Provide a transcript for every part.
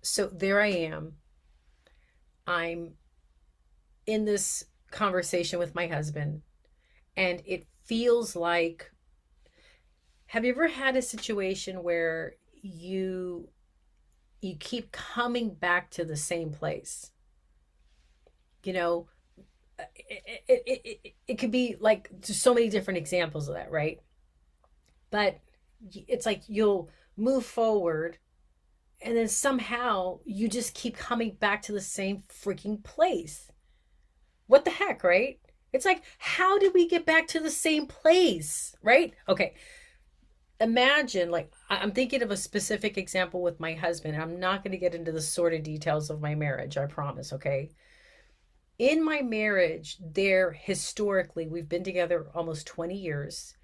So there I am. I'm in this conversation with my husband, and it feels like, have you ever had a situation where you keep coming back to the same place? You know, it could be like just so many different examples of that, right? But it's like you'll move forward and then somehow you just keep coming back to the same freaking place. What the heck, right? It's like, how did we get back to the same place, right? Okay, imagine, like, I'm thinking of a specific example with my husband. I'm not going to get into the sordid details of my marriage, I promise, okay? In my marriage, there historically, we've been together almost 20 years,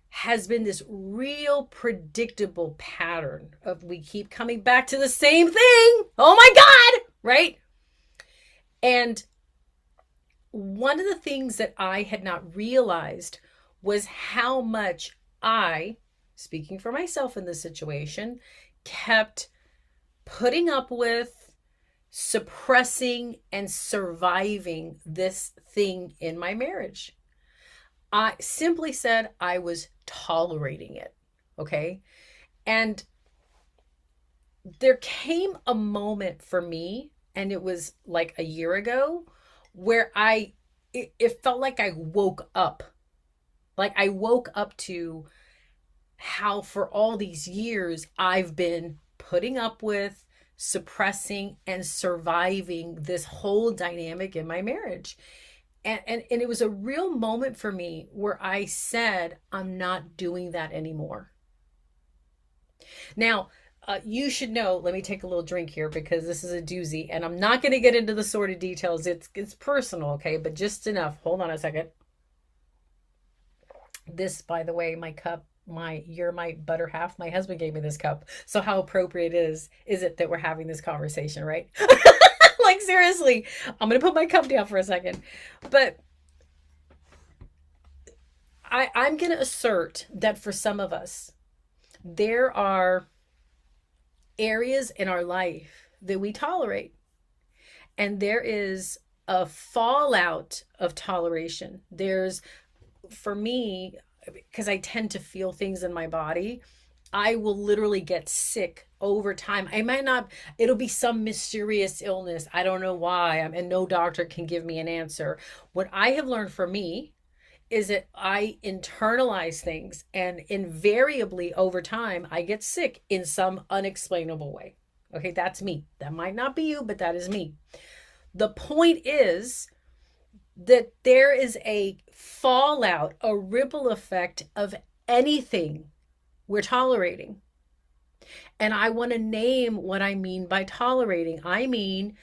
has been this real predictable pattern of we keep coming back to the same thing. Oh my God, right? And one of the things that I had not realized was how much I, speaking for myself in this situation, kept putting up with, suppressing, and surviving this thing in my marriage. I simply said I was tolerating it. Okay. And there came a moment for me, and it was like a year ago, where it felt like I woke up. Like I woke up to how for all these years I've been putting up with, suppressing, and surviving this whole dynamic in my marriage. And it was a real moment for me where I said, I'm not doing that anymore. Now, you should know, let me take a little drink here because this is a doozy, and I'm not going to get into the sort of details. It's personal, okay? But just enough. Hold on a second. This, by the way, my cup, my you're my better half. My husband gave me this cup. So how appropriate is it that we're having this conversation, right? Like seriously, I'm going to put my cup down for a second. But I'm going to assert that for some of us, there are areas in our life that we tolerate. And there is a fallout of toleration. There's, for me, because I tend to feel things in my body, I will literally get sick over time. I might not, it'll be some mysterious illness. I don't know why. And no doctor can give me an answer. What I have learned for me is that I internalize things, and invariably over time, I get sick in some unexplainable way. Okay, that's me. That might not be you, but that is me. The point is that there is a fallout, a ripple effect of anything we're tolerating. And I want to name what I mean by tolerating. I mean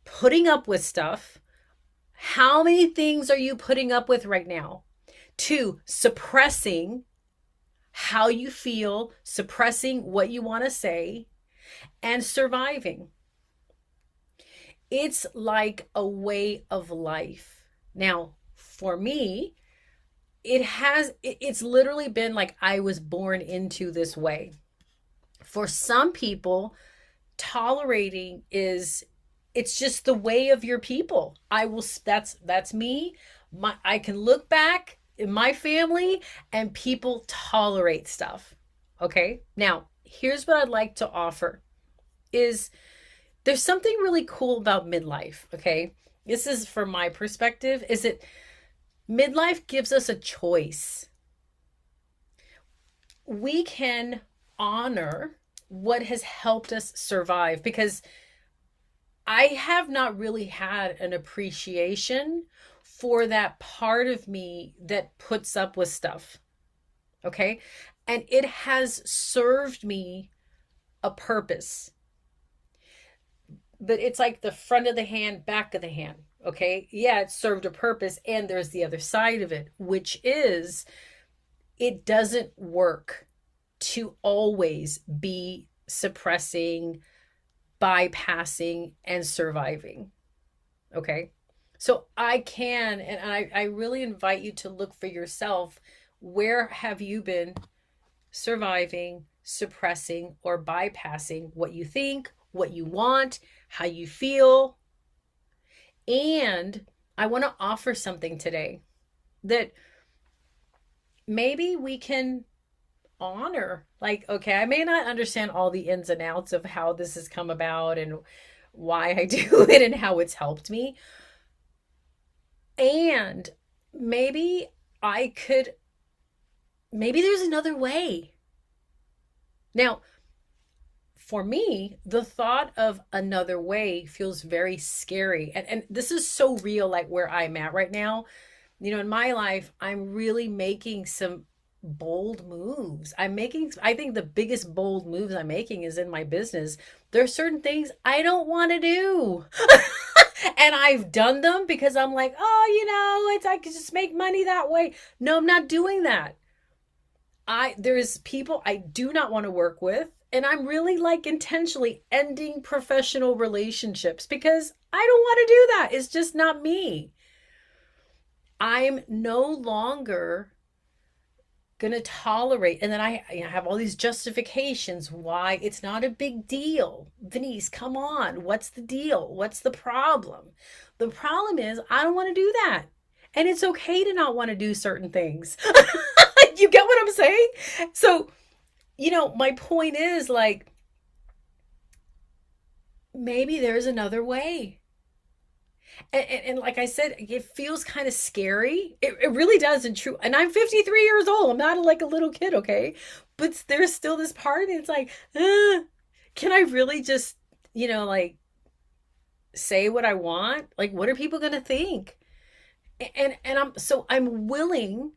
putting up with stuff. How many things are you putting up with right now? Two, suppressing how you feel, suppressing what you want to say, and surviving. It's like a way of life. Now, for me, it's literally been like I was born into this way. For some people, tolerating is, it's just the way of your people. That's me. I can look back in my family and people tolerate stuff. Okay? Now, here's what I'd like to offer is there's something really cool about midlife, okay? This is from my perspective, is that midlife gives us a choice. We can honor what has helped us survive, because I have not really had an appreciation for that part of me that puts up with stuff. Okay. And it has served me a purpose. But it's like the front of the hand, back of the hand. Okay. Yeah, it served a purpose. And there's the other side of it, which is it doesn't work to always be suppressing, bypassing, and surviving. Okay. So I can, and I really invite you to look for yourself. Where have you been surviving, suppressing, or bypassing what you think what you want, how you feel. And I want to offer something today that maybe we can honor. Like, okay, I may not understand all the ins and outs of how this has come about and why I do it and how it's helped me. And maybe I could, maybe there's another way. Now, for me, the thought of another way feels very scary. And this is so real, like where I'm at right now. You know, in my life, I'm really making some bold moves. I think the biggest bold moves I'm making is in my business. There are certain things I don't want to do. And I've done them because I'm like, oh, I could just make money that way. No, I'm not doing that. There's people I do not want to work with, and I'm really like intentionally ending professional relationships because I don't want to do that. It's just not me. I'm no longer going to tolerate. And then I have all these justifications why it's not a big deal. Denise, come on. What's the deal? What's the problem? The problem is I don't want to do that. And it's okay to not want to do certain things. You get what I'm saying? So, my point is like, maybe there's another way. And like I said, it feels kind of scary. It really does. And true. And I'm 53 years old. I'm not like a little kid. Okay. But there's still this part. And it's like, can I really just, like say what I want? Like, what are people going to think? And I'm willing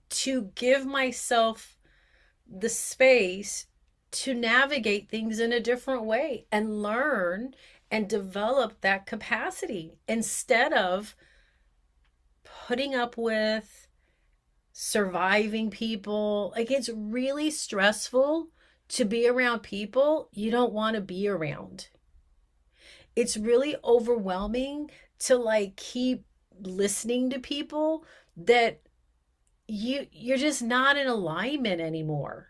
to give myself the space to navigate things in a different way and learn and develop that capacity instead of putting up with surviving people. Like, it's really stressful to be around people you don't want to be around. It's really overwhelming to like keep listening to people that you're just not in alignment anymore.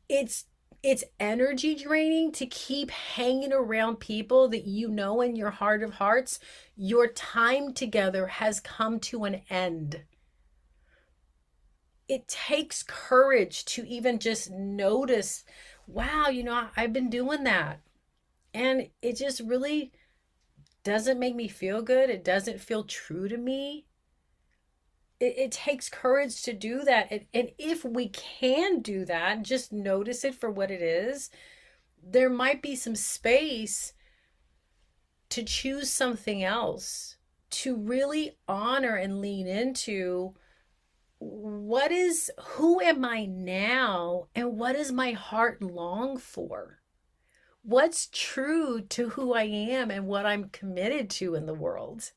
It's energy draining to keep hanging around people that in your heart of hearts, your time together has come to an end. It takes courage to even just notice, wow, I've been doing that. And it just really doesn't make me feel good. It doesn't feel true to me. It takes courage to do that. And if we can do that, just notice it for what it is, there might be some space to choose something else, to really honor and lean into who am I now, and what does my heart long for? What's true to who I am and what I'm committed to in the world?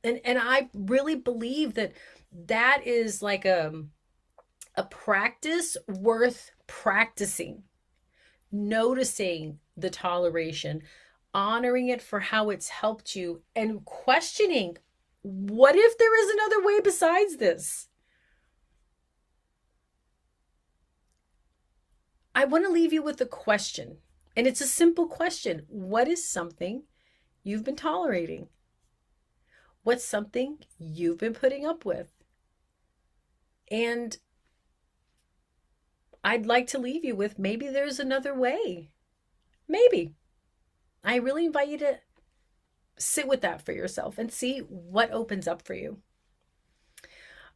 And I really believe that is like a practice worth practicing, noticing the toleration, honoring it for how it's helped you, and questioning, what if there is another way besides this? I want to leave you with a question, and it's a simple question. What is something you've been tolerating? What's something you've been putting up with? And I'd like to leave you with, maybe there's another way. Maybe. I really invite you to sit with that for yourself and see what opens up for you.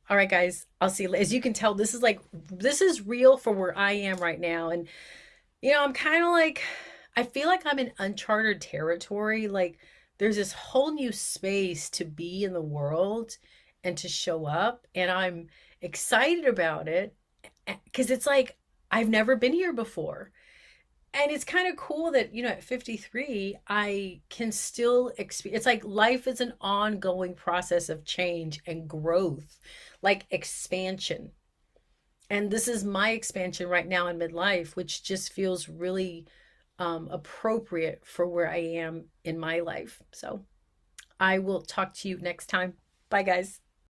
All right, guys, I'll see you. As you can tell, this is real for where I am right now. And, I'm kind of like, I feel like I'm in uncharted territory. Like, there's this whole new space to be in the world and to show up. And I'm excited about it because it's like, I've never been here before. And it's kind of cool that, at 53, I can still experience, it's like life is an ongoing process of change and growth, like expansion. And this is my expansion right now in midlife, which just feels really appropriate for where I am in my life. So I will talk to you next time. Bye, guys.